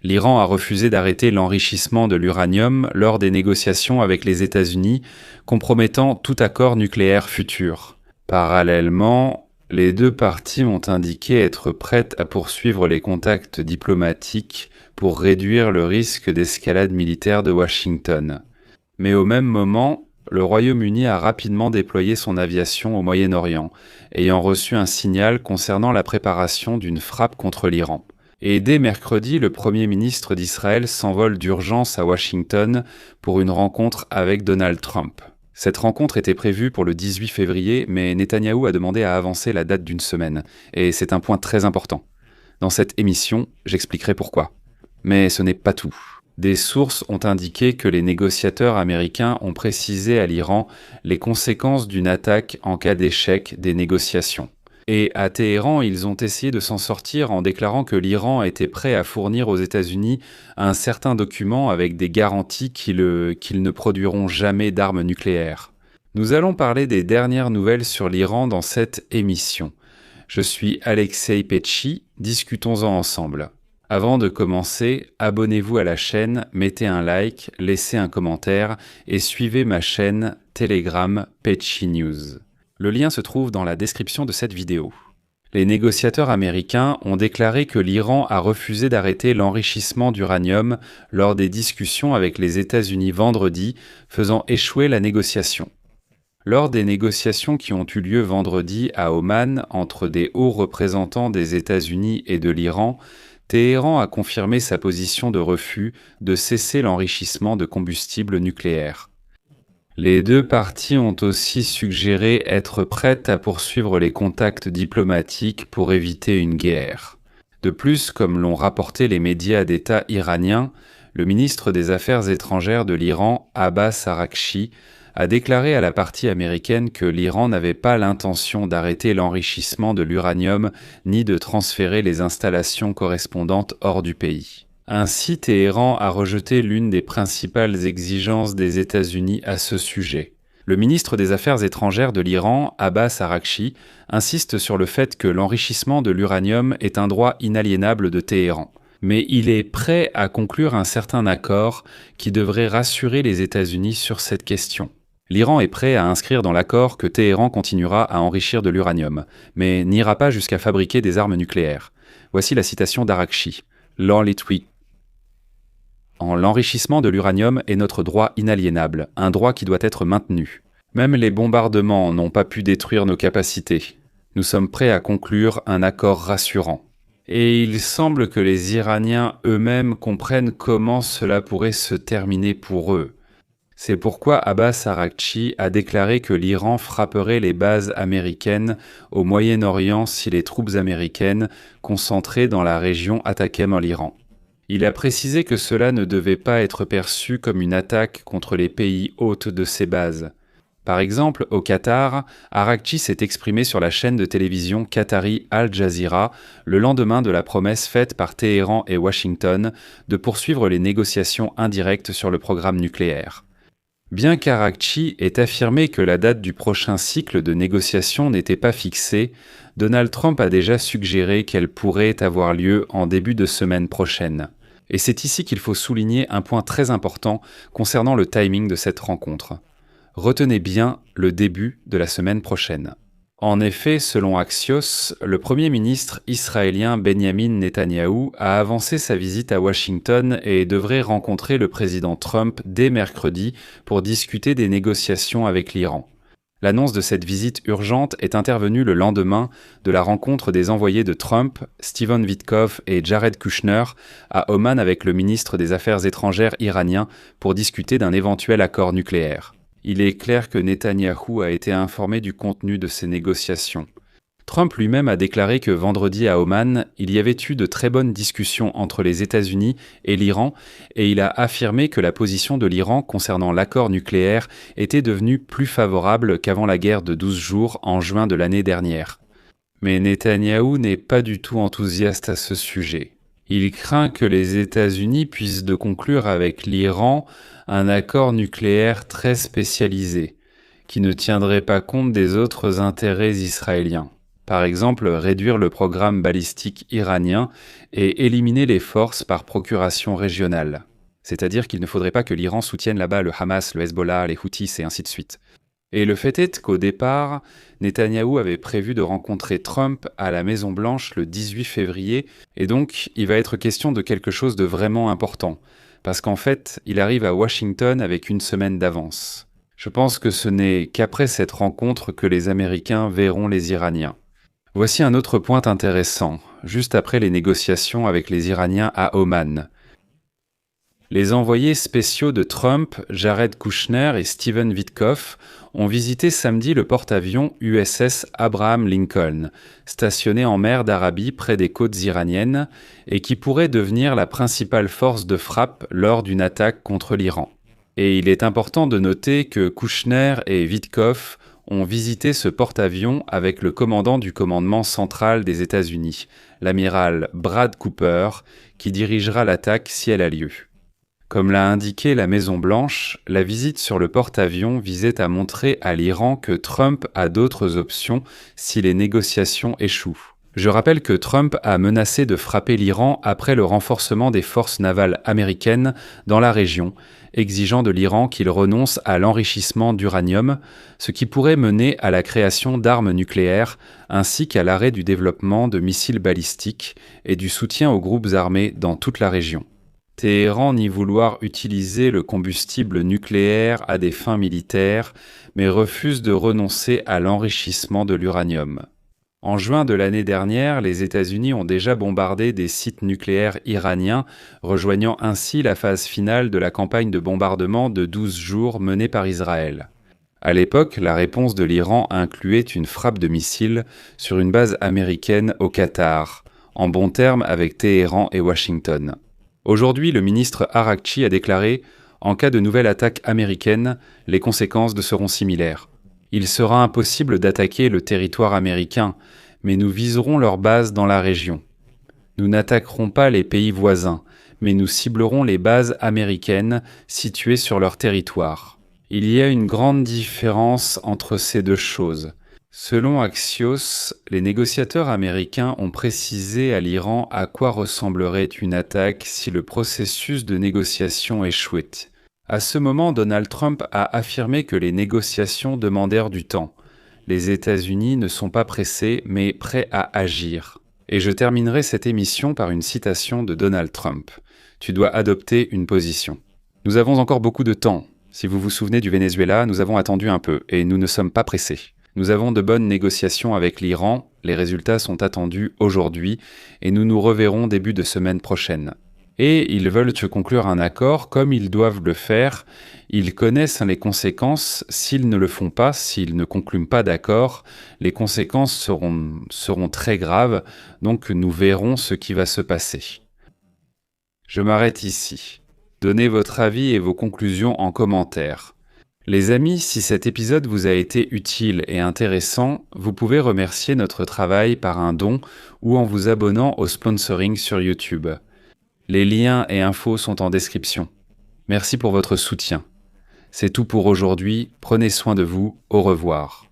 L'Iran a refusé d'arrêter l'enrichissement de l'uranium lors des négociations avec les États-Unis, compromettant tout accord nucléaire futur. Parallèlement, les deux parties ont indiqué être prêtes à poursuivre les contacts diplomatiques pour réduire le risque d'escalade militaire de Washington. Mais au même moment, le Royaume-Uni a rapidement déployé son aviation au Moyen-Orient, ayant reçu un signal concernant la préparation d'une frappe contre l'Iran. Et dès mercredi, le Premier ministre d'Israël s'envole d'urgence à Washington pour une rencontre avec Donald Trump. Cette rencontre était prévue pour le 18 février, mais Netanyahou a demandé à avancer la date d'une semaine, et c'est un point très important. Dans cette émission, j'expliquerai pourquoi. Mais ce n'est pas tout. Des sources ont indiqué que les négociateurs américains ont précisé à l'Iran les conséquences d'une attaque en cas d'échec des négociations. Et à Téhéran, ils ont essayé de s'en sortir en déclarant que l'Iran était prêt à fournir aux États-Unis un certain document avec des garanties qu'ils ne produiront jamais d'armes nucléaires. Nous allons parler des dernières nouvelles sur l'Iran dans cette émission. Je suis Alexei Petchi, discutons-en ensemble. Avant de commencer, abonnez-vous à la chaîne, mettez un like, laissez un commentaire et suivez ma chaîne Telegram Petchi News. Le lien se trouve dans la description de cette vidéo. Les négociateurs américains ont déclaré que l'Iran a refusé d'arrêter l'enrichissement d'uranium lors des discussions avec les États-Unis vendredi, faisant échouer la négociation. Lors des négociations qui ont eu lieu vendredi à Oman entre des hauts représentants des États-Unis et de l'Iran, Téhéran a confirmé sa position de refus de cesser l'enrichissement de combustible nucléaire. Les deux parties ont aussi suggéré être prêtes à poursuivre les contacts diplomatiques pour éviter une guerre. De plus, comme l'ont rapporté les médias d'État iraniens, le ministre des Affaires étrangères de l'Iran, Abbas Araghchi, a déclaré à la partie américaine que l'Iran n'avait pas l'intention d'arrêter l'enrichissement de l'uranium ni de transférer les installations correspondantes hors du pays. Ainsi, Téhéran a rejeté l'une des principales exigences des États-Unis à ce sujet. Le ministre des Affaires étrangères de l'Iran, Abbas Araghchi, insiste sur le fait que l'enrichissement de l'uranium est un droit inaliénable de Téhéran. Mais il est prêt à conclure un certain accord qui devrait rassurer les États-Unis sur cette question. L'Iran est prêt à inscrire dans l'accord que Téhéran continuera à enrichir de l'uranium, mais n'ira pas jusqu'à fabriquer des armes nucléaires. Voici la citation d'Araghchi. L'enrichissement de l'uranium est notre droit inaliénable, un droit qui doit être maintenu. Même les bombardements n'ont pas pu détruire nos capacités. Nous sommes prêts à conclure un accord rassurant. Et il semble que les Iraniens eux-mêmes comprennent comment cela pourrait se terminer pour eux. C'est pourquoi Abbas Araghchi a déclaré que l'Iran frapperait les bases américaines au Moyen-Orient si les troupes américaines concentrées dans la région attaquaient l'Iran. Il a précisé que cela ne devait pas être perçu comme une attaque contre les pays hôtes de ces bases. Par exemple, au Qatar, Araghchi s'est exprimé sur la chaîne de télévision qatari Al Jazeera le lendemain de la promesse faite par Téhéran et Washington de poursuivre les négociations indirectes sur le programme nucléaire. Bien qu'Araghchi ait affirmé que la date du prochain cycle de négociations n'était pas fixée, Donald Trump a déjà suggéré qu'elle pourrait avoir lieu en début de semaine prochaine. Et c'est ici qu'il faut souligner un point très important concernant le timing de cette rencontre. Retenez bien le début de la semaine prochaine. En effet, selon Axios, le Premier ministre israélien Benjamin Netanyahou a avancé sa visite à Washington et devrait rencontrer le président Trump dès mercredi pour discuter des négociations avec l'Iran. L'annonce de cette visite urgente est intervenue le lendemain de la rencontre des envoyés de Trump, Stephen Witkoff et Jared Kushner, à Oman avec le ministre des Affaires étrangères iranien pour discuter d'un éventuel accord nucléaire. Il est clair que Netanyahou a été informé du contenu de ces négociations. Trump lui-même a déclaré que vendredi à Oman, il y avait eu de très bonnes discussions entre les États-Unis et l'Iran et il a affirmé que la position de l'Iran concernant l'accord nucléaire était devenue plus favorable qu'avant la guerre de 12 jours en juin de l'année dernière. Mais Netanyahou n'est pas du tout enthousiaste à ce sujet. Il craint que les États-Unis puissent de conclure avec l'Iran un accord nucléaire très spécialisé, qui ne tiendrait pas compte des autres intérêts israéliens. Par exemple, réduire le programme balistique iranien et éliminer les forces par procuration régionale. C'est-à-dire qu'il ne faudrait pas que l'Iran soutienne là-bas le Hamas, le Hezbollah, les Houthis et ainsi de suite. Et le fait est qu'au départ, Netanyahou avait prévu de rencontrer Trump à la Maison-Blanche le 18 février, et donc il va être question de quelque chose de vraiment important, parce qu'en fait, il arrive à Washington avec une semaine d'avance. Je pense que ce n'est qu'après cette rencontre que les Américains verront les Iraniens. Voici un autre point intéressant, juste après les négociations avec les Iraniens à Oman. Les envoyés spéciaux de Trump, Jared Kushner et Steven Witkoff, ont visité samedi le porte-avions USS Abraham Lincoln, stationné en mer d'Arabie près des côtes iraniennes, et qui pourrait devenir la principale force de frappe lors d'une attaque contre l'Iran. Et il est important de noter que Kushner et Witkoff ont visité ce porte-avions avec le commandant du commandement central des États-Unis, l'amiral Brad Cooper, qui dirigera l'attaque si elle a lieu. Comme l'a indiqué la Maison-Blanche, la visite sur le porte-avions visait à montrer à l'Iran que Trump a d'autres options si les négociations échouent. Je rappelle que Trump a menacé de frapper l'Iran après le renforcement des forces navales américaines dans la région, exigeant de l'Iran qu'il renonce à l'enrichissement d'uranium, ce qui pourrait mener à la création d'armes nucléaires ainsi qu'à l'arrêt du développement de missiles balistiques et du soutien aux groupes armés dans toute la région. Téhéran nie vouloir utiliser le combustible nucléaire à des fins militaires, mais refuse de renoncer à l'enrichissement de l'uranium. En juin de l'année dernière, les États-Unis ont déjà bombardé des sites nucléaires iraniens, rejoignant ainsi la phase finale de la campagne de bombardement de 12 jours menée par Israël. À l'époque, la réponse de l'Iran incluait une frappe de missiles sur une base américaine au Qatar, en bons termes avec Téhéran et Washington. Aujourd'hui, le ministre Araqchi a déclaré « En cas de nouvelle attaque américaine, les conséquences seront similaires. Il sera impossible d'attaquer le territoire américain, mais nous viserons leurs bases dans la région. Nous n'attaquerons pas les pays voisins, mais nous ciblerons les bases américaines situées sur leur territoire. » Il y a une grande différence entre ces deux choses. Selon Axios, les négociateurs américains ont précisé à l'Iran à quoi ressemblerait une attaque si le processus de négociation échouait. À ce moment, Donald Trump a affirmé que les négociations demandèrent du temps. Les États-Unis ne sont pas pressés, mais prêts à agir. Et je terminerai cette émission par une citation de Donald Trump. « Tu dois adopter une position. » Nous avons encore beaucoup de temps. Si vous vous souvenez du Venezuela, nous avons attendu un peu, et nous ne sommes pas pressés. Nous avons de bonnes négociations avec l'Iran, les résultats sont attendus aujourd'hui et nous nous reverrons début de semaine prochaine. Et ils veulent se conclure un accord comme ils doivent le faire, ils connaissent les conséquences, s'ils ne le font pas, s'ils ne concluent pas d'accord, les conséquences seront très graves, donc nous verrons ce qui va se passer. Je m'arrête ici. Donnez votre avis et vos conclusions en commentaire. Les amis, si cet épisode vous a été utile et intéressant, vous pouvez remercier notre travail par un don ou en vous abonnant au sponsoring sur YouTube. Les liens et infos sont en description. Merci pour votre soutien. C'est tout pour aujourd'hui, prenez soin de vous, au revoir.